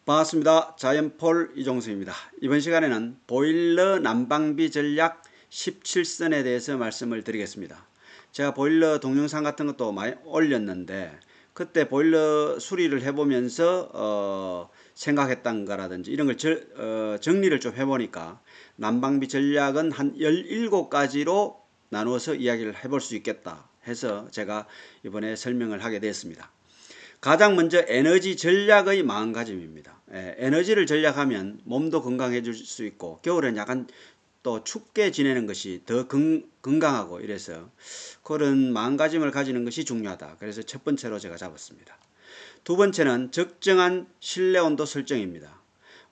반갑습니다. 자연폴 이종수입니다. 이번 시간에는 보일러 난방비 전략 17선에 대해서 말씀을 드리겠습니다. 제가 보일러 동영상 같은 것도 많이 올렸는데 그때 보일러 수리를 해보면서 생각했던 거라든지 이런 걸 정리를 좀 해보니까 난방비 전략은 한 17가지로 나누어서 이야기를 해볼 수 있겠다 해서 제가 이번에 설명을 하게 되었습니다. 가장 먼저 에너지 전략의 마음가짐입니다. 에너지를 전략하면 몸도 건강해질 수 있고 겨울엔 약간 또 춥게 지내는 것이 더 건강하고 이래서 그런 마음가짐을 가지는 것이 중요하다. 그래서 첫 번째로 제가 잡았습니다. 두 번째는 적정한 실내 온도 설정입니다.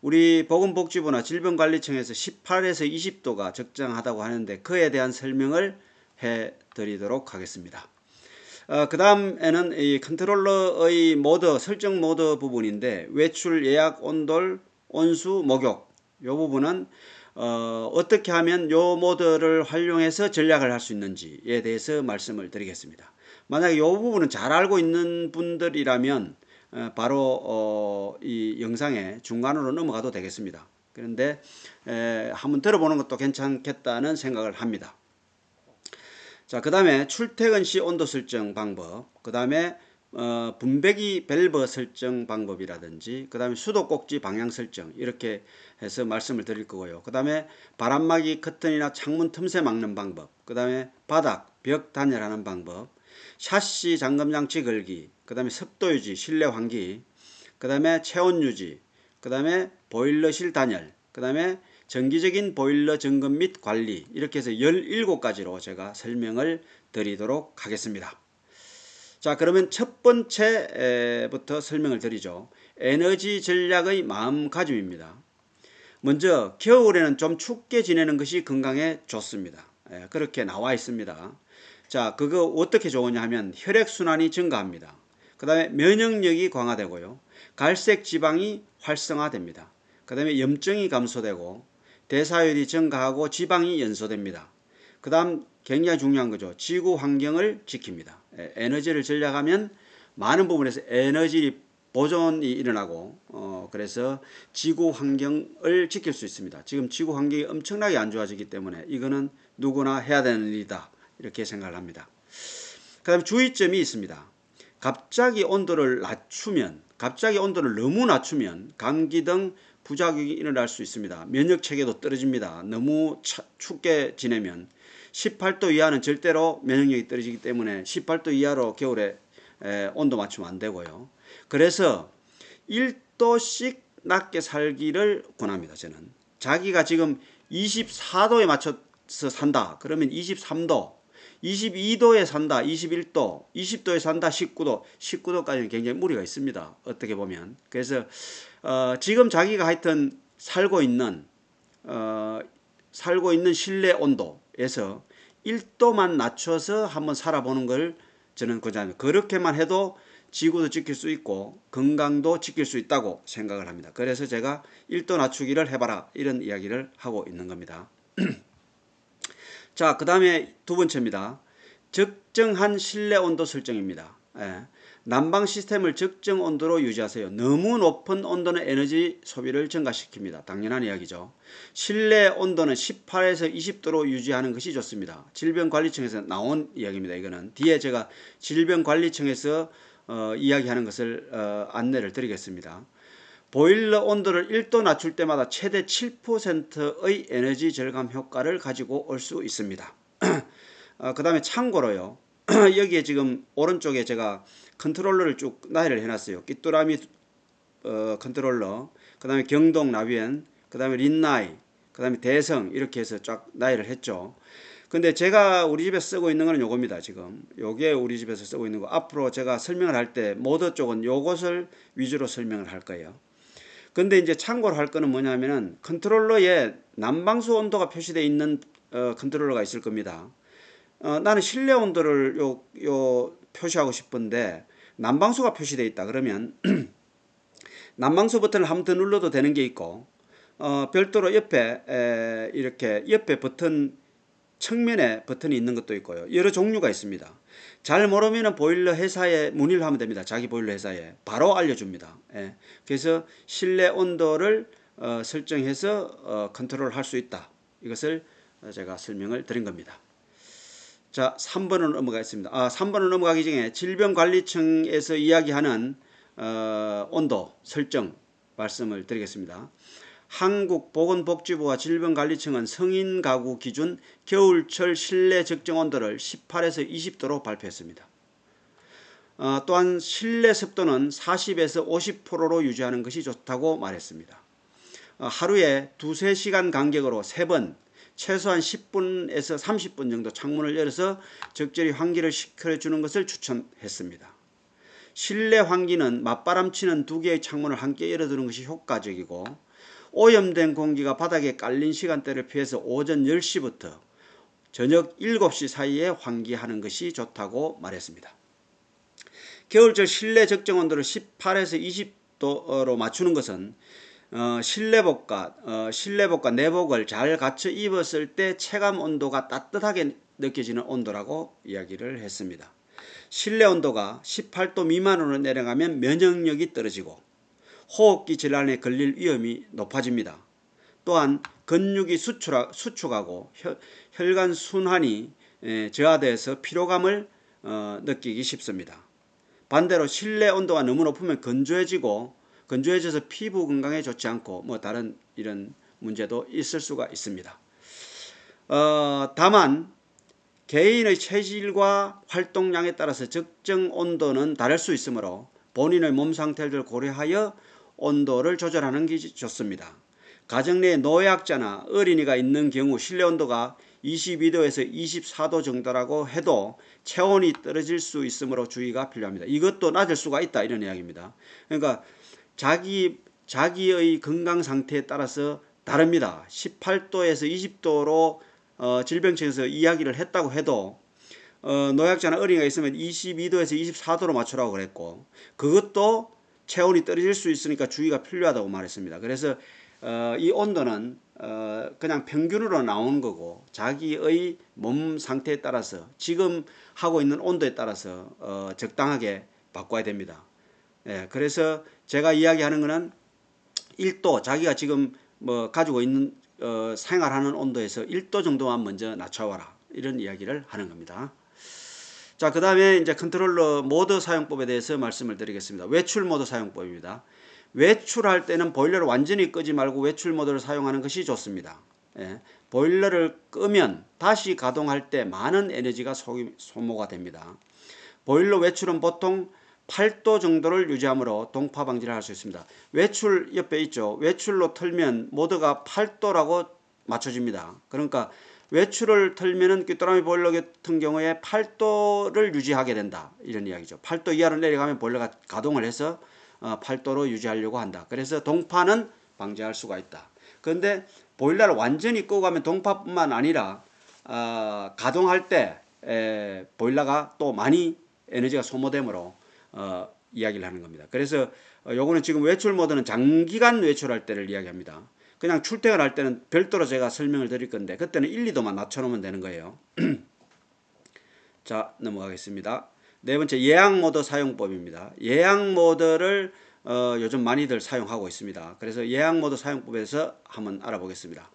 우리 보건복지부나 질병관리청에서 18에서 20도가 적정하다고 하는데 그에 대한 설명을 해드리도록 하겠습니다. 그 다음에는 이 컨트롤러의 모드, 설정 모드 부분인데 외출, 예약, 온돌, 온수, 목욕 이 부분은 어떻게 하면 이 모드를 활용해서 전략을 할 수 있는지에 대해서 말씀을 드리겠습니다. 만약에 이 부분은 잘 알고 있는 분들이라면 바로 이 영상의 중간으로 넘어가도 되겠습니다. 그런데 한번 들어보는 것도 괜찮겠다는 생각을 합니다. 자, 그 다음에 출퇴근 시 온도 설정 방법, 그 다음에 분배기 밸브 설정 방법이라든지, 그 다음에 수도 꼭지 방향 설정 이렇게 해서 말씀을 드릴 거고요. 그 다음에 바람막이 커튼이나 창문 틈새 막는 방법, 그 다음에 바닥 벽 단열하는 방법, 샤시 잠금장치 걸기, 그 다음에 습도 유지 실내 환기, 그 다음에 체온 유지, 그 다음에 보일러실 단열, 그 다음에 정기적인 보일러 점검 및 관리 이렇게 해서 17가지로 제가 설명을 드리도록 하겠습니다. 자, 그러면 첫 번째부터 설명을 드리죠. 에너지 전략의 마음가짐입니다. 먼저 겨울에는 좀 춥게 지내는 것이 건강에 좋습니다. 그렇게 나와 있습니다. 자, 그거 어떻게 좋으냐 하면 혈액순환이 증가합니다. 그 다음에 면역력이 강화되고요. 갈색 지방이 활성화됩니다. 그 다음에 염증이 감소되고 대사율이 증가하고 지방이 연소됩니다. 그 다음 굉장히 중요한 거죠. 지구 환경을 지킵니다. 에너지를 전략하면 많은 부분에서 에너지 보존이 일어나고 그래서 지구 환경을 지킬 수 있습니다. 지금 지구 환경이 엄청나게 안 좋아지기 때문에 이거는 누구나 해야 되는 일이다 이렇게 생각을 합니다. 그 다음에 주의점이 있습니다. 갑자기 온도를 너무 낮추면 감기 등 부작용이 일어날 수 있습니다. 면역 체계도 떨어집니다. 너무 춥게 지내면 18도 이하는 절대로 면역력이 떨어지기 때문에 18도 이하로 겨울에 온도 맞추면 안 되고요. 그래서 1도씩 낮게 살기를 권합니다. 저는 자기가 지금 24도에 맞춰서 산다 그러면 23도 22도에 산다 21도 20도에 산다 19도까지는 굉장히 무리가 있습니다. 어떻게 보면 그래서 지금 자기가 하여튼 살고 있는 실내 온도에서 1도만 낮춰서 한번 살아보는 걸 저는 권장합니다. 그렇게만 해도 지구도 지킬 수 있고 건강도 지킬 수 있다고 생각을 합니다. 그래서 제가 1도 낮추기를 해봐라 이런 이야기를 하고 있는 겁니다. 자, 그 다음에 두 번째입니다. 적정한 실내 온도 설정입니다. 난방 시스템을 적정 온도로 유지하세요. 너무 높은 온도는 에너지 소비를 증가시킵니다. 당연한 이야기죠. 실내 온도는 18에서 20도로 유지하는 것이 좋습니다. 질병관리청에서 나온 이야기입니다. 이거는 뒤에 제가 질병관리청에서 이야기하는 것을 안내를 드리겠습니다. 보일러 온도를 1도 낮출 때마다 최대 7%의 에너지 절감 효과를 가지고 올 수 있습니다. 그 다음에 참고로요. 여기에 지금 오른쪽에 제가 컨트롤러를 쭉 나열을 해놨어요. 끼뚜라미 컨트롤러, 그 다음에 경동 나비엔, 그 다음에 린나이, 그 다음에 대성 이렇게 해서 쫙 나열을 했죠. 근데 제가 우리 집에 쓰고 있는 거는 요겁니다. 지금 요게 우리 집에서 쓰고 있는 거. 앞으로 제가 설명을 할 때 모드 쪽은 요것을 위주로 설명을 할 거예요. 근데 이제 참고로 할 거는 뭐냐면은 컨트롤러에 난방수 온도가 표시되어 있는 컨트롤러가 있을 겁니다. 나는 실내 온도를 표시하고 싶은데 난방수가 표시되어 있다 그러면 난방수 버튼을 한 번 더 눌러도 되는 게 있고 별도로 옆에 이렇게 옆에 버튼 측면에 버튼이 있는 것도 있고요. 여러 종류가 있습니다. 잘 모르면 보일러 회사에 문의를 하면 됩니다. 자기 보일러 회사에 바로 알려줍니다. 예. 그래서 실내 온도를 설정해서 컨트롤 할 수 있다. 이것을 제가 설명을 드린 겁니다. 자, 3번으로 넘어가겠습니다. 3번으로 넘어가기 전에 질병관리청에서 이야기하는 온도 설정 말씀을 드리겠습니다. 한국보건복지부와 질병관리청은 성인 가구 기준 겨울철 실내 적정 온도를 18에서 20도로 발표했습니다. 또한 실내 습도는 40에서 50%로 유지하는 것이 좋다고 말했습니다. 하루에 2~3시간 간격으로 3번 최소한 10분에서 30분 정도 창문을 열어서 적절히 환기를 시켜주는 것을 추천했습니다. 실내 환기는 맞바람치는 2개의 창문을 함께 열어두는 것이 효과적이고 오염된 공기가 바닥에 깔린 시간대를 피해서 오전 10시부터 저녁 7시 사이에 환기하는 것이 좋다고 말했습니다. 겨울철 실내 적정 온도를 18에서 20도로 맞추는 것은 실내복과 내복을 잘 갖춰 입었을 때 체감 온도가 따뜻하게 느껴지는 온도라고 이야기를 했습니다. 실내 온도가 18도 미만으로 내려가면 면역력이 떨어지고 호흡기 질환에 걸릴 위험이 높아집니다. 또한 근육이 수축하고 혈관 순환이 저하돼서 피로감을 느끼기 쉽습니다. 반대로 실내 온도가 너무 높으면 건조해져서 피부 건강에 좋지 않고 다른 이런 문제도 있을 수가 있습니다. 다만 개인의 체질과 활동량에 따라서 적정 온도는 다를 수 있으므로 본인의 몸 상태를 고려하여 온도를 조절하는 게 좋습니다. 가정 내에 노약자나 어린이가 있는 경우 실내 온도가 22도에서 24도 정도라고 해도 체온이 떨어질 수 있으므로 주의가 필요합니다. 이것도 낮을 수가 있다 이런 이야기입니다. 그러니까 자기의 건강 상태에 따라서 다릅니다. 18도에서 20도로 질병청에서 이야기를 했다고 해도 노약자나 어린이가 있으면 22도에서 24도로 맞추라고 그랬고 그것도 체온이 떨어질 수 있으니까 주의가 필요하다고 말했습니다. 그래서 이 온도는 그냥 평균으로 나오는 거고 자기의 몸 상태에 따라서 지금 하고 있는 온도에 따라서 적당하게 바꿔야 됩니다. 그래서 제가 이야기하는 거는 1도 자기가 지금 가지고 있는 생활하는 온도에서 1도 정도만 먼저 낮춰와라 이런 이야기를 하는 겁니다. 자, 그 다음에 이제 컨트롤러 모드 사용법에 대해서 말씀을 드리겠습니다. 외출 모드 사용법입니다. 외출할 때는 보일러를 완전히 끄지 말고 외출 모드를 사용하는 것이 좋습니다. 보일러를 끄면 다시 가동할 때 많은 에너지가 소모가 됩니다. 보일러 외출은 보통 8도 정도를 유지하므로 동파 방지를 할 수 있습니다. 외출 옆에 있죠. 외출로 틀면 모드가 8도라고 맞춰집니다. 그러니까 외출을 틀면은 귀뚜라미 보일러 같은 경우에 8도를 유지하게 된다. 이런 이야기죠. 8도 이하로 내려가면 보일러가 가동을 해서 8도로 유지하려고 한다. 그래서 동파는 방지할 수가 있다. 그런데 보일러를 완전히 끄고 가면 동파뿐만 아니라 가동할 때 보일러가 또 많이 에너지가 소모되므로 이야기를 하는 겁니다. 그래서 요거는 지금 외출 모드는 장기간 외출할 때를 이야기합니다. 그냥 출퇴근할 때는 별도로 제가 설명을 드릴 건데 그때는 1, 2도만 낮춰놓으면 되는 거예요. 자, 넘어가겠습니다. 네 번째 예약 모드 사용법입니다. 예약 모드를 요즘 많이들 사용하고 있습니다. 그래서 예약 모드 사용법에서 한번 알아보겠습니다.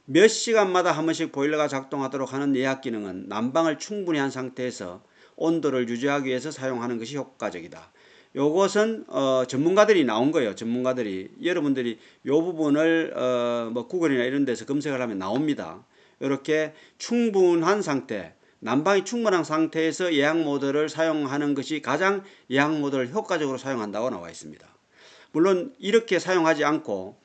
몇 시간마다 한 번씩 보일러가 작동하도록 하는 예약 기능은 난방을 충분히 한 상태에서 온도를 유지하기 위해서 사용하는 것이 효과적이다. 요것은 전문가들이 나온 거예요. 전문가들이 여러분들이 요 부분을 구글이나 이런 데서 검색을 하면 나옵니다. 이렇게 충분한 상태, 난방이 충분한 상태에서 예약 모드를 사용하는 것이 가장 예약 모드를 효과적으로 사용한다고 나와 있습니다. 물론 이렇게 사용하지 않고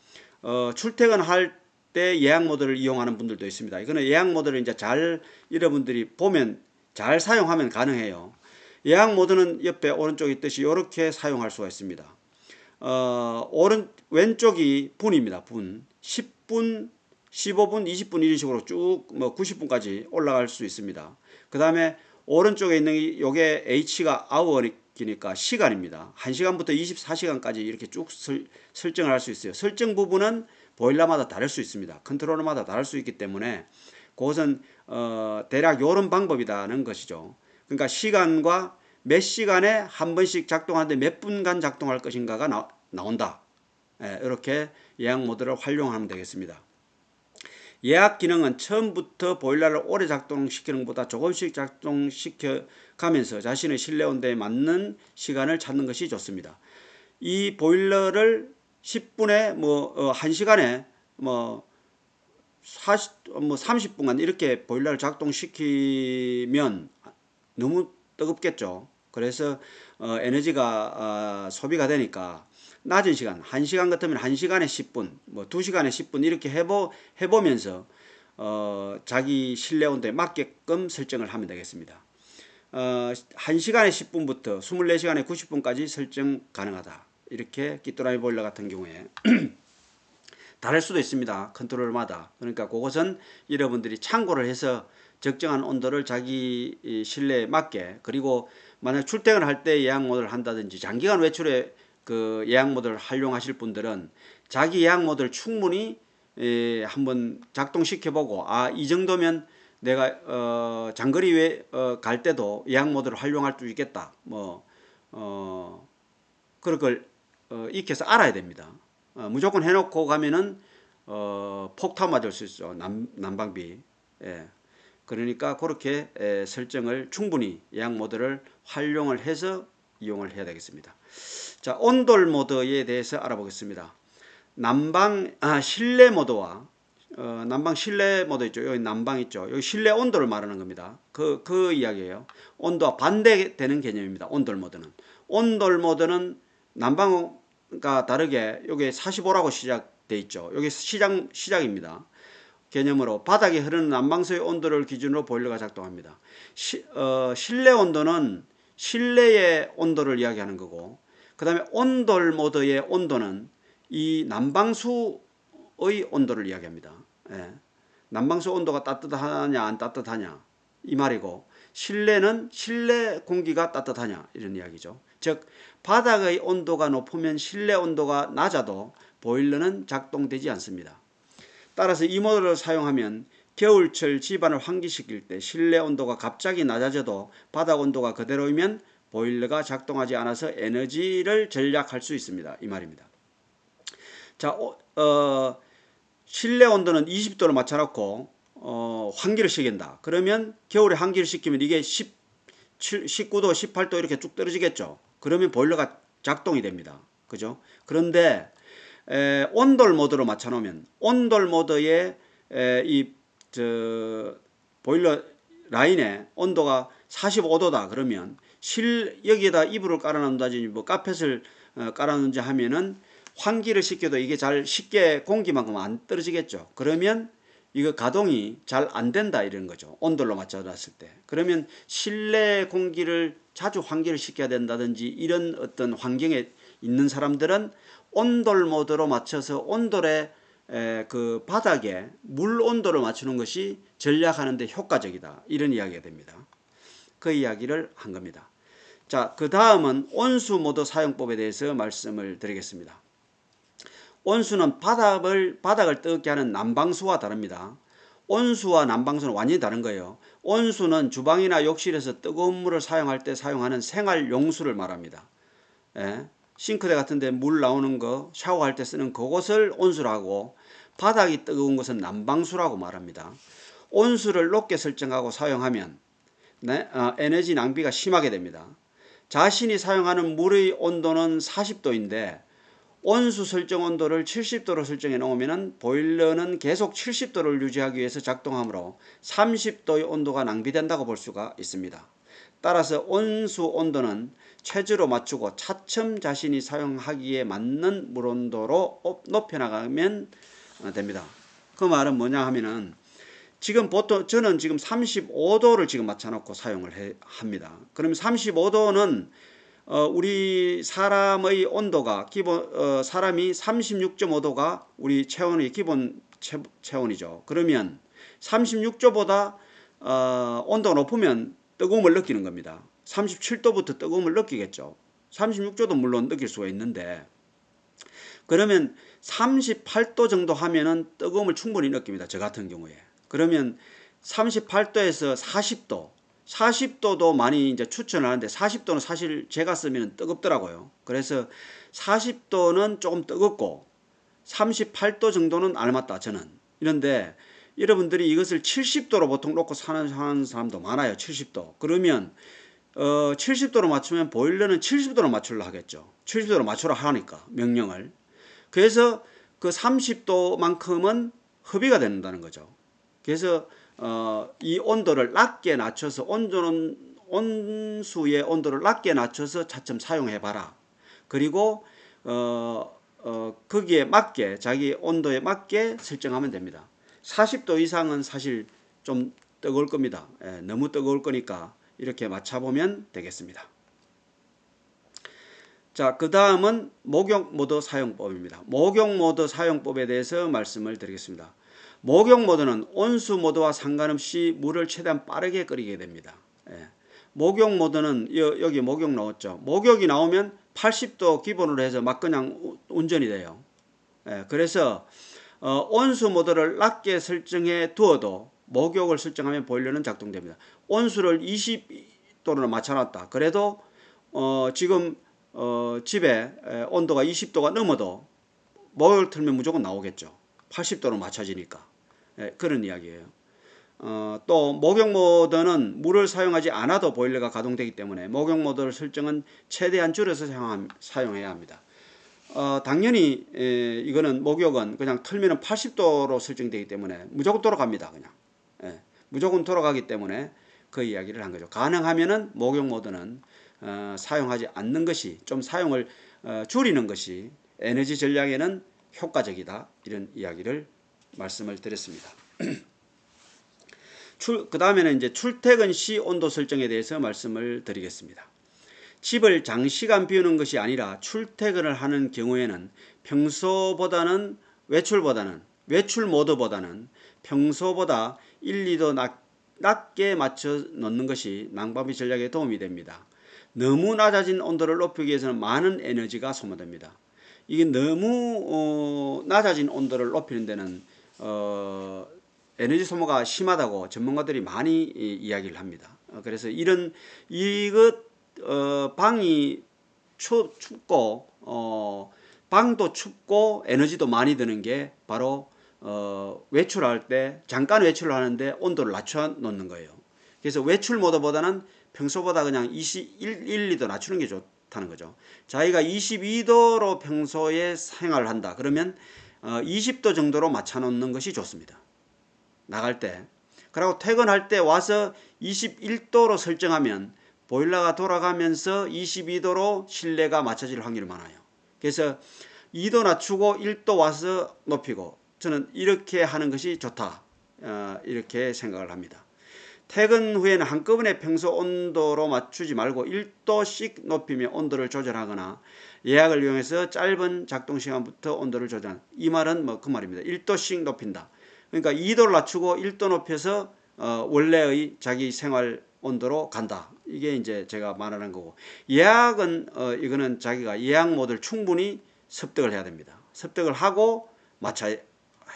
출퇴근할 때 예약 모드를 이용하는 분들도 있습니다. 이거는 예약 모드를 이제 잘 여러분들이 보면 잘 사용하면 가능해요. 예약 모드는 옆에 오른쪽에 있듯이 이렇게 사용할 수가 있습니다. 왼쪽이 분입니다. 분. 10분, 15분, 20분 이런 식으로 쭉 90분까지 올라갈 수 있습니다. 그 다음에 오른쪽에 있는 요게 H가 아워니까 시간입니다. 1시간부터 24시간까지 이렇게 쭉 설정을 할 수 있어요. 설정 부분은 보일러마다 다를 수 있습니다. 컨트롤러마다 다를 수 있기 때문에 그것은 대략 이런 방법이라는 것이죠. 그러니까 시간과 몇 시간에 한 번씩 작동하는데 몇 분간 작동할 것인가가 나온다. 이렇게 예약 모드를 활용하면 되겠습니다. 예약 기능은 처음부터 보일러를 오래 작동시키는 것보다 조금씩 작동시켜 가면서 자신의 실내 온도에 맞는 시간을 찾는 것이 좋습니다. 이 보일러를 10분에 1시간에 30분간 이렇게 보일러를 작동시키면 너무 뜨겁겠죠. 그래서 에너지가 소비가 되니까 낮은 시간, 1시간 같으면 1시간에 10분, 2시간에 10분 이렇게 해보면서 자기 실내 온도에 맞게끔 설정을 하면 되겠습니다. 1시간에 10분부터 24시간에 90분까지 설정 가능하다. 이렇게 기토라미 보일러 같은 경우에 다를 수도 있습니다. 컨트롤마다. 그러니까 그것은 여러분들이 참고를 해서 적정한 온도를 자기 실내에 맞게, 그리고 만약 출퇴근을 할 때 예약 모드를 한다든지 장기간 외출에 그 예약 모드를 활용하실 분들은 자기 예약 모드를 충분히 한번 작동시켜 보고, 이 정도면 내가 장거리 갈 때도 예약 모드를 활용할 수 있겠다, 그런 걸 익혀서 알아야 됩니다. 무조건 해놓고 가면은 폭탄 맞을 수 있죠. 난방비. 그러니까 그렇게 설정을 충분히 예약 모드를 활용을 해서 이용을 해야 되겠습니다. 자, 온돌 모드에 대해서 알아보겠습니다. 실내 모드와 난방 실내 모드 있죠. 여기 난방 있죠. 여기 실내 온도를 말하는 겁니다. 그 이야기예요. 온도와 반대되는 개념입니다. 온돌 모드는. 온돌 모드는 난방과 다르게 여기 45라고 시작돼 있죠. 여기 시작입니다. 개념으로 바닥에 흐르는 난방수의 온도를 기준으로 보일러가 작동합니다. 실내 온도는 실내의 온도를 이야기하는 거고, 그 다음에 온돌 모드의 온도는 이 난방수의 온도를 이야기합니다. 난방수 온도가 따뜻하냐 안 따뜻하냐 이 말이고, 실내는 실내 공기가 따뜻하냐 이런 이야기죠. 즉 바닥의 온도가 높으면 실내 온도가 낮아도 보일러는 작동되지 않습니다. 따라서 이 모드를 사용하면 겨울철 집안을 환기시킬 때 실내 온도가 갑자기 낮아져도 바닥 온도가 그대로이면 보일러가 작동하지 않아서 에너지를 절약할 수 있습니다. 이 말입니다. 자, 실내 온도는 20도로 맞춰놓고 환기를 시킨다. 그러면 겨울에 환기를 시키면 이게 19도, 18도 이렇게 쭉 떨어지겠죠. 그러면 보일러가 작동이 됩니다. 그죠? 그런데 온돌 모드로 맞춰놓으면 온돌 모드의 보일러 라인에 온도가 45도다 그러면 여기에다 이불을 깔아놓는다든지 카펫을 깔아놓는지 하면은 환기를 시켜도 이게 잘 쉽게 공기만큼 안 떨어지겠죠. 그러면 이거 가동이 잘 안 된다 이런 거죠. 온돌로 맞춰놨을 때. 그러면 실내 공기를 자주 환기를 시켜야 된다든지 이런 어떤 환경에 있는 사람들은 온돌 모드로 맞춰서 온돌의 그 바닥에 물 온도를 맞추는 것이 전략하는 데 효과적이다. 이런 이야기가 됩니다. 그 이야기를 한 겁니다. 자, 그 다음은 온수 모드 사용법에 대해서 말씀을 드리겠습니다. 온수는 바닥을 뜨겁게 하는 난방수와 다릅니다. 온수와 난방수는 완전히 다른 거예요. 온수는 주방이나 욕실에서 뜨거운 물을 사용할 때 사용하는 생활용수를 말합니다. 싱크대 같은 데 물 나오는 거 샤워할 때 쓰는 그것을 온수라고 하고, 바닥이 뜨거운 것은 난방수라고 말합니다. 온수를 높게 설정하고 사용하면 에너지 낭비가 심하게 됩니다. 자신이 사용하는 물의 온도는 40도인데 온수 설정 온도를 70도로 설정해 놓으면 보일러는 계속 70도를 유지하기 위해서 작동하므로 30도의 온도가 낭비된다고 볼 수가 있습니다. 따라서 온수 온도는 최저로 맞추고 차츰 자신이 사용하기에 맞는 물 온도로 높여나가면 됩니다. 그 말은 뭐냐 하면은 지금 보통 저는 지금 35도를 지금 맞춰놓고 사용을 합니다. 그러면 35도는 우리 사람의 온도가 사람이 36.5도가 우리 체온의 기본 체온이죠. 그러면 36도보다 온도가 높으면 뜨거움을 느끼는 겁니다. 37도부터 뜨거움을 느끼겠죠. 36도도 물론 느낄 수가 있는데, 그러면 38도 정도 하면은 뜨거움을 충분히 느낍니다. 저 같은 경우에. 그러면 38도에서 40도, 40도도 많이 이제 추천을 하는데 40도는 사실 제가 쓰면 뜨겁더라고요. 그래서 40도는 조금 뜨겁고 38도 정도는 알맞다 저는. 이런데 여러분들이 이것을 70도로 보통 놓고 사는 사람도 많아요. 70도. 그러면 70도로 맞추면 보일러는 70도로 맞추려 하겠죠. 70도로 맞추라 하니까 명령을. 그래서 그 30도만큼은 허비가 된다는 거죠. 그래서 이 온도를 낮게 낮춰서 온수의 온도를 낮게 낮춰서 차츰 사용해 봐라. 그리고 거기에 맞게 자기 온도에 맞게 설정하면 됩니다. 40도 이상은 사실 좀 뜨거울 겁니다. 너무 뜨거울 거니까 이렇게 맞춰보면 되겠습니다. 자, 그 다음은 목욕 모드 사용법입니다. 목욕 모드 사용법에 대해서 말씀을 드리겠습니다. 목욕 모드는 온수 모드와 상관없이 물을 최대한 빠르게 끓이게 됩니다. 목욕 모드는 여기 목욕 나왔죠. 목욕이 나오면 80도 기본으로 해서 막 그냥 운전이 돼요. 그래서 온수 모드를 낮게 설정해 두어도 목욕을 설정하면 보일러는 작동됩니다. 온수를 20도로 맞춰놨다. 그래도 지금 집에 온도가 20도가 넘어도 목욕을 틀면 무조건 나오겠죠. 80도로 맞춰지니까. 그런 이야기예요. 또 목욕 모드는 물을 사용하지 않아도 보일러가 가동되기 때문에 목욕 모드를 설정은 최대한 줄여서 사용해야 합니다. 당연히 이거는 목욕은 그냥 틀면 80도로 설정되기 때문에 무조건 돌아갑니다. 그냥 무조건 돌아가기 때문에 그 이야기를 한 거죠. 가능하면은 목욕 모드는 사용하지 않는 것이, 좀 사용을 줄이는 것이 에너지 전략에는 효과적이다, 이런 이야기를 말씀을 드렸습니다. 그 다음에는 이제 출퇴근 시 온도 설정에 대해서 말씀을 드리겠습니다. 집을 장시간 비우는 것이 아니라 출퇴근을 하는 경우에는 평소보다는 외출 모드보다는 평소보다 1, 2도 낮게 맞춰 놓는 것이 난방비 전략에 도움이 됩니다. 너무 낮아진 온도를 높이기 위해서는 많은 에너지가 소모됩니다. 이게 너무 낮아진 온도를 높이는 데는 에너지 소모가 심하다고 전문가들이 많이 이야기를 합니다. 그래서 방이 춥고 방도 춥고 에너지도 많이 드는 게 바로 외출할 때, 잠깐 외출을 하는데 온도를 낮춰 놓는 거예요. 그래서 외출 모드보다는 평소보다 그냥 1, 2도 낮추는 게 좋다는 거죠. 자기가 22도로 평소에 생활을 한다. 그러면 20도 정도로 맞춰 놓는 것이 좋습니다. 나갈 때. 그리고 퇴근할 때 와서 21도로 설정하면 보일러가 돌아가면서 22도로 실내가 맞춰질 확률이 많아요. 그래서 2도 낮추고 1도 와서 높이고, 저는 이렇게 하는 것이 좋다, 이렇게 생각을 합니다. 퇴근 후에는 한꺼번에 평소 온도로 맞추지 말고 1도씩 높이며 온도를 조절하거나 예약을 이용해서 짧은 작동 시간부터 온도를 조절하는, 이 말은 뭐 그 말입니다. 1도씩 높인다. 그러니까 2도를 낮추고 1도 높여서 원래의 자기 생활 온도로 간다. 이게 이제 제가 말하는 거고, 예약은 이거는 자기가 예약 모드를 충분히 습득을 해야 됩니다. 습득을 하고 맞춰야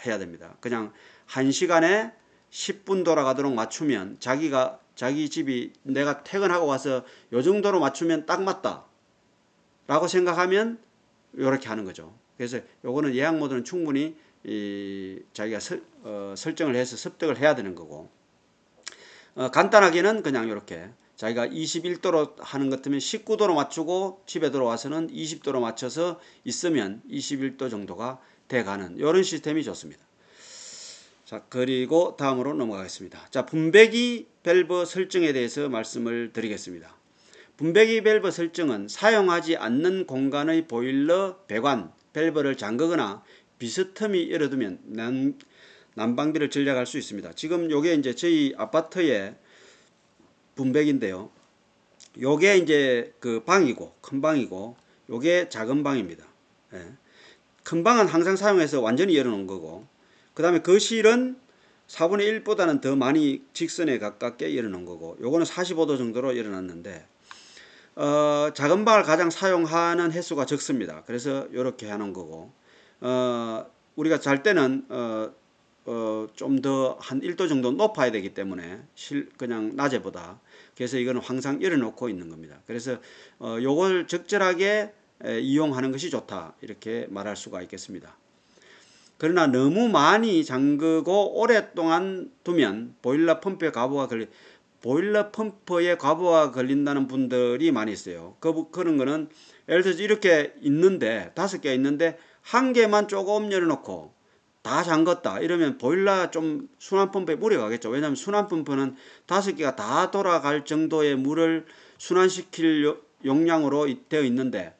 됩니다. 그냥 1시간에 10분 돌아가도록 맞추면 자기 집이 내가 퇴근하고 와서 요 정도로 맞추면 딱 맞다 라고 생각하면 이렇게 하는 거죠. 그래서 요거는 예약 모드는 충분히 자기가 설정을 해서 습득을 해야 되는 거고, 간단하게는 그냥 이렇게 자기가 21도로 하는 것 같으면 19도로 맞추고 집에 들어와서는 20도로 맞춰서 있으면 21도 정도가 돼가는 이런 시스템이 좋습니다. 자, 그리고 다음으로 넘어가겠습니다. 자, 분배기 밸브 설정에 대해서 말씀을 드리겠습니다. 분배기 밸브 설정은 사용하지 않는 공간의 보일러 배관 밸브를 잠그거나 비스듬히 열어두면 난방비를 절약할 수 있습니다. 지금 요게 이제 저희 아파트의 분배기인데요. 요게 이제 그 방이고, 큰 방이고, 요게 작은 방입니다. 큰 방은 항상 사용해서 완전히 열어놓은 거고, 그 다음에 거실은 4분의 1보다는 더 많이 직선에 가깝게 열어놓은 거고, 요거는 45도 정도로 열어놨는데, 작은 방을 가장 사용하는 횟수가 적습니다. 그래서 이렇게 하는 거고, 우리가 잘 때는 좀 더 한 1도 정도 높아야 되기 때문에 그냥 낮에보다. 그래서 이거는 항상 열어놓고 있는 겁니다. 그래서 요걸 적절하게 이용하는 것이 좋다, 이렇게 말할 수가 있겠습니다. 그러나 너무 많이 잠그고 오랫동안 두면 보일러 펌프에 보일러 펌프에 과부하가 걸린다는 분들이 많이 있어요. 그런 거는 예를 들어서 이렇게 있는데 5개가 있는데 한 개만 조금 열어놓고 다 잠궜다 이러면 보일러 좀 순환 펌프에 무리가 가겠죠. 왜냐하면 순환 펌프는 5개가 다 돌아갈 정도의 물을 순환시킬 용량으로 되어 있는데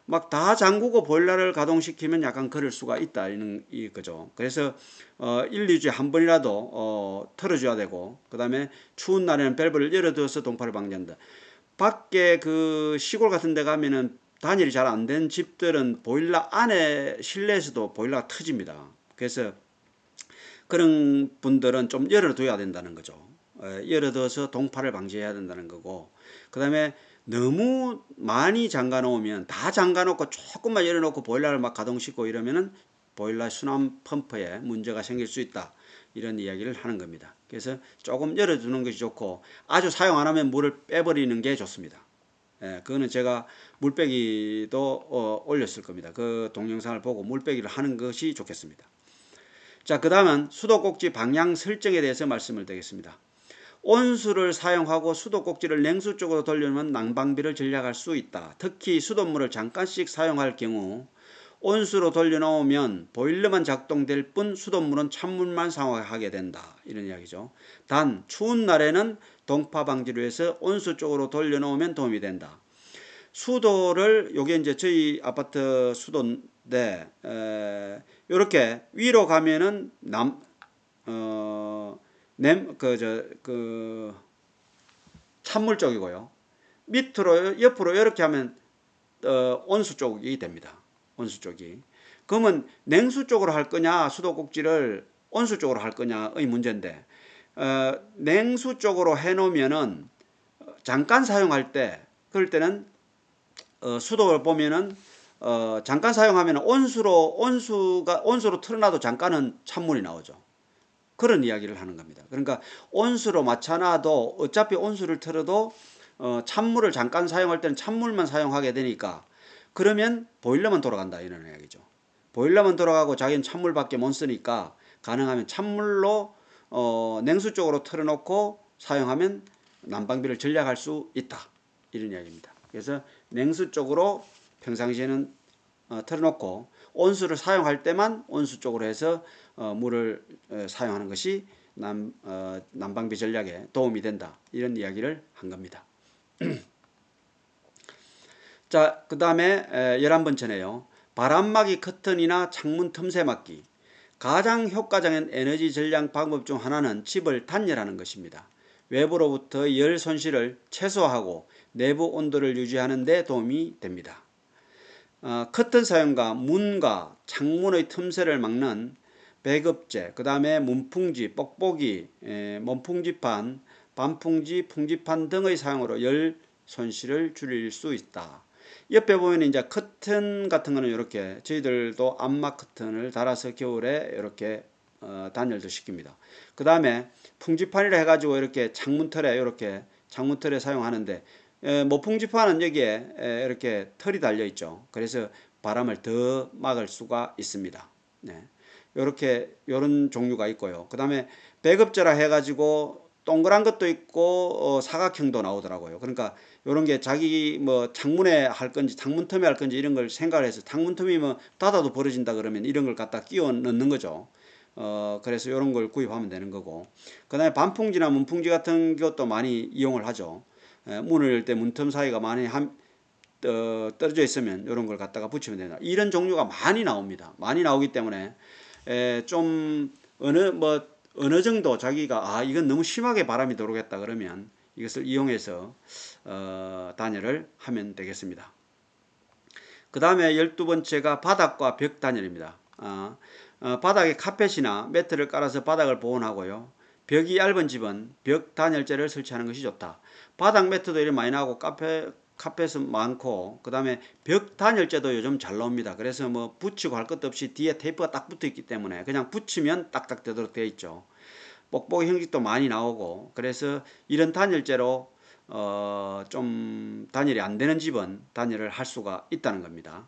막 다 잠그고 보일러를 가동시키면 약간 그럴 수가 있다, 이 거죠. 그래서 1, 2주에 한 번이라도 틀어줘야 되고, 그 다음에 추운 날에는 밸브를 열어두어서 동파를 방지한다. 밖에 그 시골 같은 데 가면은 단열이 잘 안 된 집들은 보일러 안에 실내에서도 보일러가 터집니다. 그래서 그런 분들은 좀 열어둬야 된다는 거죠. 열어둬서 동파를 방지해야 된다는 거고, 그 다음에 너무 많이 잠가 놓으면 다 잠가 놓고 조금만 열어놓고 보일러를 막 가동시키고 이러면은 보일러 순환 펌프에 문제가 생길 수 있다, 이런 이야기를 하는 겁니다. 그래서 조금 열어두는 것이 좋고 아주 사용 안 하면 물을 빼버리는 게 좋습니다. 그거는 제가 물빼기도 올렸을 겁니다. 그 동영상을 보고 물빼기를 하는 것이 좋겠습니다. 자, 그 다음은 수도꼭지 방향 설정에 대해서 말씀을 드리겠습니다. 온수를 사용하고 수도꼭지를 냉수 쪽으로 돌려놓으면 난방비를 절약할 수 있다. 특히 수돗물을 잠깐씩 사용할 경우 온수로 돌려놓으면 보일러만 작동될 뿐 수돗물은 찬물만 사용하게 된다, 이런 이야기죠. 단 추운 날에는 동파 방지를 위해서 온수 쪽으로 돌려놓으면 도움이 된다. 수도를, 요게 이제 저희 아파트 수도인데 요렇게 위로 가면은 찬물 쪽이고요. 밑으로 옆으로 이렇게 하면 온수 쪽이 됩니다. 온수 쪽이. 그러면 냉수 쪽으로 할 거냐 수도꼭지를 온수 쪽으로 할 거냐의 문제인데, 냉수 쪽으로 해놓으면은 잠깐 사용할 때, 그럴 때는 수도를 보면은 잠깐 사용하면 온수로 틀어놔도 잠깐은 찬물이 나오죠. 그런 이야기를 하는 겁니다. 그러니까 온수로 맞춰놔도 어차피 온수를 틀어도 찬물을 잠깐 사용할 때는 찬물만 사용하게 되니까, 그러면 보일러만 돌아간다, 이런 이야기죠. 보일러만 돌아가고 자기는 찬물밖에 못 쓰니까 가능하면 찬물로 냉수 쪽으로 틀어놓고 사용하면 난방비를 절약할 수 있다, 이런 이야기입니다. 그래서 냉수 쪽으로 평상시에는 틀어놓고 온수를 사용할 때만 온수 쪽으로 해서 물을 사용하는 것이 난방비 전략에 도움이 된다, 이런 이야기를 한 겁니다. 자, 그 다음에 11번째네요. 바람막이 커튼이나 창문 틈새 막기. 가장 효과적인 에너지 절약 방법 중 하나는 집을 단열하는 것입니다. 외부로부터 열 손실을 최소화하고 내부 온도를 유지하는 데 도움이 됩니다. 커튼 사용과 문과 창문의 틈새를 막는 배급제, 그 다음에 문풍지, 뽁뽁이, 몸풍지판, 반풍지, 풍지판 등의 사용으로 열 손실을 줄일 수 있다. 옆에 보면 이제 커튼 같은 거는 이렇게 저희들도 암막 커튼을 달아서 겨울에 이렇게 단열도 시킵니다. 그 다음에 풍지판이라 해가지고 이렇게 창문틀에 사용하는데, 모풍지판은 여기에 이렇게 털이 달려 있죠. 그래서 바람을 더 막을 수가 있습니다. 네. 요런 종류가 있고요. 그 다음에 배급제라 해가지고 동그란 것도 있고 사각형도 나오더라고요. 그러니까 요런 게 자기 뭐 창문에 할 건지 창문 틈에 할 건지 이런 걸 생각을 해서, 창문 틈이 뭐 닫아도 벌어진다 그러면 이런 걸 갖다 끼워 넣는 거죠. 그래서 요런 걸 구입하면 되는 거고, 그 다음에 반풍지나 문풍지 같은 것도 많이 이용을 하죠. 문을 열 때 문틈 사이가 많이 떨어져 있으면 이런 걸 갖다가 붙이면 된다. 이런 종류가 많이 나옵니다. 많이 나오기 때문에 좀 어느 정도 자기가 이건 너무 심하게 바람이 들어오겠다 그러면 이것을 이용해서 단열을 하면 되겠습니다. 그 다음에 12번째가 바닥과 벽 단열입니다. 바닥에 카펫이나 매트를 깔아서 바닥을 보온하고요. 벽이 얇은 집은 벽 단열재를 설치하는 것이 좋다. 바닥 매트도 이렇게 많이 나오고 카펫은 많고, 그 다음에 벽 단열재도 요즘 잘 나옵니다. 그래서 뭐 붙이고 할 것도 없이 뒤에 테이프가 딱 붙어 있기 때문에 그냥 붙이면 딱딱 되도록 되어 있죠. 뽁뽁이 형식도 많이 나오고, 그래서 이런 단열재로 좀 단열이 안 되는 집은 단열을 할 수가 있다는 겁니다.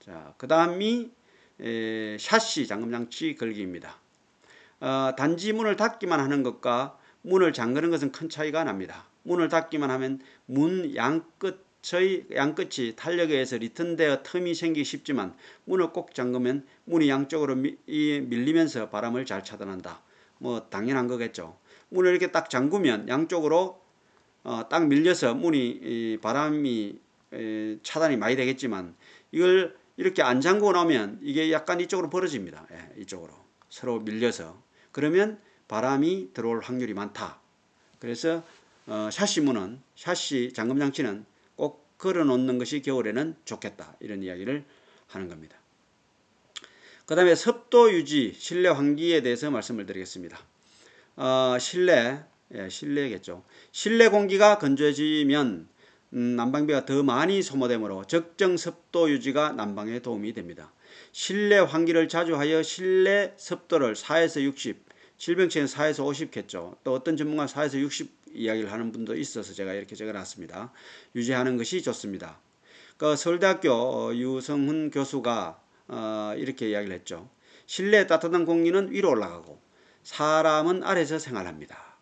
자, 그 다음이 샤시 잠금장치 걸기입니다. 단지 문을 닫기만 하는 것과 문을 잠그는 것은 큰 차이가 납니다. 문을 닫기만 하면 문 양끝이 탄력에 의해서 리턴되어 틈이 생기기 쉽지만, 문을 꼭 잠그면 문이 양쪽으로 밀리면서 바람을 잘 차단한다. 뭐 당연한 거겠죠. 문을 이렇게 딱 잠그면 양쪽으로 딱 밀려서 문이 바람이 차단이 많이 되겠지만, 이걸 이렇게 안 잠그고 나면 이게 약간 이쪽으로 벌어집니다. 이쪽으로 서로 밀려서. 그러면 바람이 들어올 확률이 많다. 그래서 샤시 문은, 샤시 잠금 장치는 꼭 걸어 놓는 것이 겨울에는 좋겠다, 이런 이야기를 하는 겁니다. 그 다음에 습도 유지, 실내 환기에 대해서 말씀을 드리겠습니다. 실내겠죠. 실내 공기가 건조해지면 난방비가 더 많이 소모되므로 적정 습도 유지가 난방에 도움이 됩니다. 실내 환기를 자주 하여 실내 습도를 4에서 60, 질병치는 4에서 50겠죠. 또 어떤 전문가 4에서 60 이야기를 하는 분도 있어서 제가 이렇게 적어놨습니다. 유지하는 것이 좋습니다. 그 서울대학교 유성훈 교수가 이렇게 이야기를 했죠. 실내 따뜻한 공기는 위로 올라가고 사람은 아래에서 생활합니다.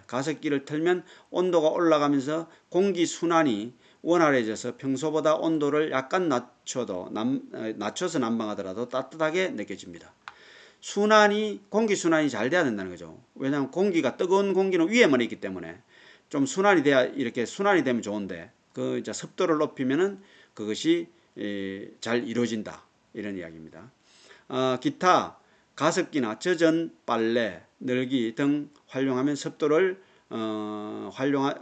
가습기를 틀면 온도가 올라가면서 공기 순환이 원활해져서 평소보다 온도를 약간 낮춰서 난방하더라도 따뜻하게 느껴집니다. 공기 순환이 잘 돼야 된다는 거죠. 왜냐하면 뜨거운 공기는 위에만 있기 때문에 좀 순환이 돼야, 이렇게 순환이 되면 좋은데, 이제 습도를 높이면은 그것이 잘 이루어진다, 이런 이야기입니다. 기타 가습기나 젖은 빨래, 늘기 등 활용하면 습도를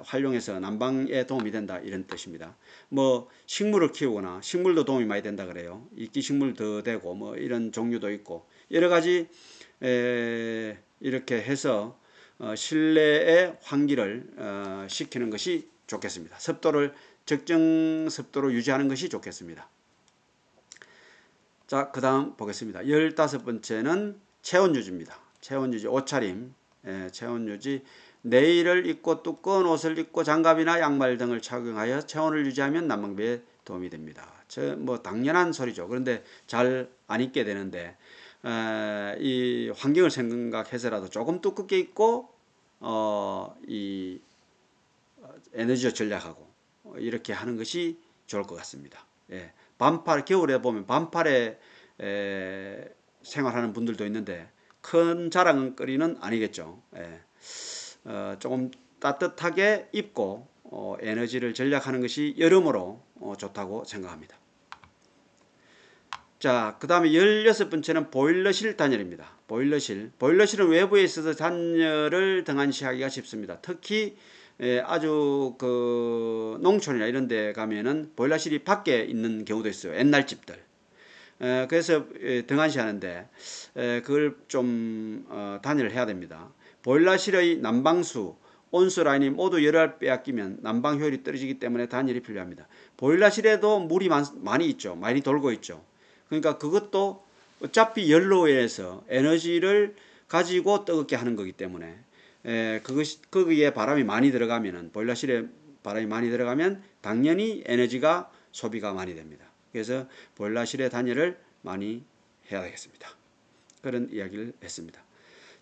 활용해서 난방에 도움이 된다, 이런 뜻입니다. 뭐 식물을 키우거나, 식물도 도움이 많이 된다 그래요. 이끼 식물도 되고 뭐 이런 종류도 있고 여러 가지 이렇게 해서 실내의 환기를 시키는 것이 좋겠습니다. 적정 습도로 유지하는 것이 좋겠습니다. 자, 그 다음 보겠습니다. 15번째는 체온유지입니다. 체온유지, 옷차림, 체온유지. 내일을 입고 두꺼운 옷을 입고 장갑이나 양말 등을 착용하여 체온을 유지하면 난방비에 도움이 됩니다. 뭐 당연한 소리죠. 그런데 잘 안 입게 되는데, 이 환경을 생각해서라도 조금 두껍게 입고 이 에너지를 절약하고 이렇게 하는 것이 좋을 것 같습니다. 겨울에 보면 반팔에 생활하는 분들도 있는데 큰 자랑거리는 아니겠죠. 조금 따뜻하게 입고 에너지를 절약하는 것이 여러모로 좋다고 생각합니다. 자, 그 다음에 16번째는 보일러실 단열입니다. 보일러실은 외부에 있어서 단열을 등한시하기가 쉽습니다. 특히 아주 농촌이나 이런 데 가면은 보일러실이 밖에 있는 경우도 있어요. 옛날 집들. 그래서 등한시하는데 그걸 좀 단열을 해야 됩니다. 보일러실의 난방수, 온수 라인이 모두 열을 빼앗기면 난방 효율이 떨어지기 때문에 단열이 필요합니다. 보일러실에도 물이 많이 있죠. 많이 돌고 있죠. 그러니까 그것도 어차피 열로 인해서 에너지를 가지고 뜨겁게 하는 거기 때문에 거기에 바람이 많이 들어가면은, 보일러실에 바람이 많이 들어가면 당연히 에너지가 소비가 많이 됩니다. 그래서 보일러실의 단열을 많이 해야 되겠습니다. 그런 이야기를 했습니다.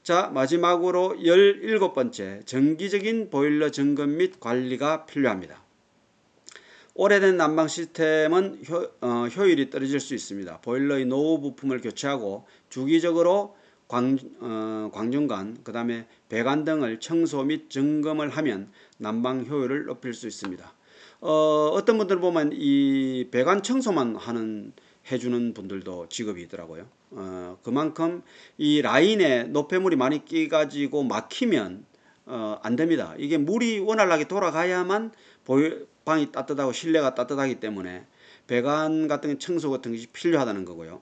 자, 마지막으로 17번째, 정기적인 보일러 점검 및 관리가 필요합니다. 오래된 난방 시스템은 효율이 떨어질 수 있습니다. 보일러의 노후 부품을 교체하고 주기적으로 광전관, 그 다음에 배관 등을 청소 및 점검을 하면 난방 효율을 높일 수 있습니다. 어떤 분들 보면 이 배관 청소만 해주는 분들도 직업이 있더라고요. 그만큼 이 라인에 노폐물이 많이 끼가지고 막히면 안 됩니다. 이게 물이 원활하게 돌아가야만 방이 따뜻하고 실내가 따뜻하기 때문에 배관 같은 청소 같은 것이 필요하다는 거고요.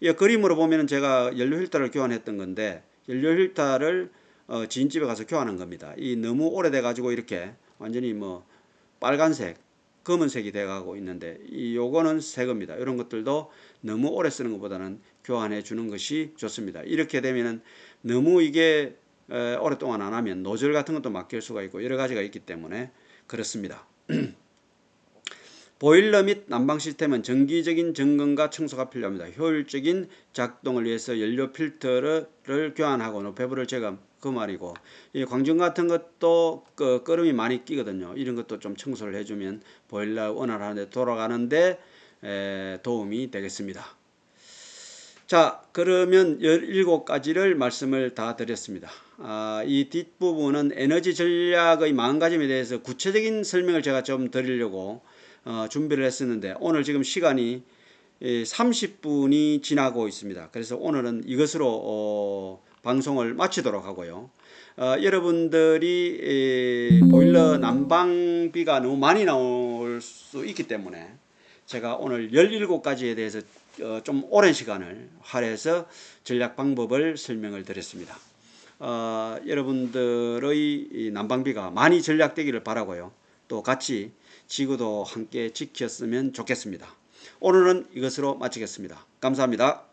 이 그림으로 보면 제가 연료 필터를 교환했던 건데, 연료 필터를 지인집에 가서 교환한 겁니다. 이 너무 오래돼 가지고 이렇게 완전히 뭐 빨간색, 검은색이 돼가고 있는데 요거는 새 겁니다. 이런 것들도 너무 오래 쓰는 것보다는 교환해 주는 것이 좋습니다. 이렇게 되면은 너무 이게 오랫동안 안 하면 노즐 같은 것도 막힐 수가 있고 여러 가지가 있기 때문에 그렇습니다. 보일러 및 난방 시스템은 정기적인 점검과 청소가 필요합니다. 효율적인 작동을 위해서 연료 필터를 교환하고 배부를 제거, 그 말이고, 이 광전 같은 것도 끄름이 많이 끼거든요. 이런 것도 좀 청소를 해주면 보일러 원활하게 돌아가는데 도움이 되겠습니다. 자, 그러면 17가지를 말씀을 다 드렸습니다. 이 뒷부분은 에너지 전략의 마음가짐에 대해서 구체적인 설명을 제가 좀 드리려고 준비를 했었는데 오늘 지금 시간이 30분이 지나고 있습니다. 그래서 오늘은 이것으로 방송을 마치도록 하고요. 여러분들이 보일러 난방비가 너무 많이 나올 수 있기 때문에 제가 오늘 17가지에 대해서 좀 오랜 시간을 할애해서 전략 방법을 설명을 드렸습니다. 여러분들의 난방비가 많이 절약되기를 바라고요. 또 같이 지구도 함께 지켰으면 좋겠습니다. 오늘은 이것으로 마치겠습니다. 감사합니다.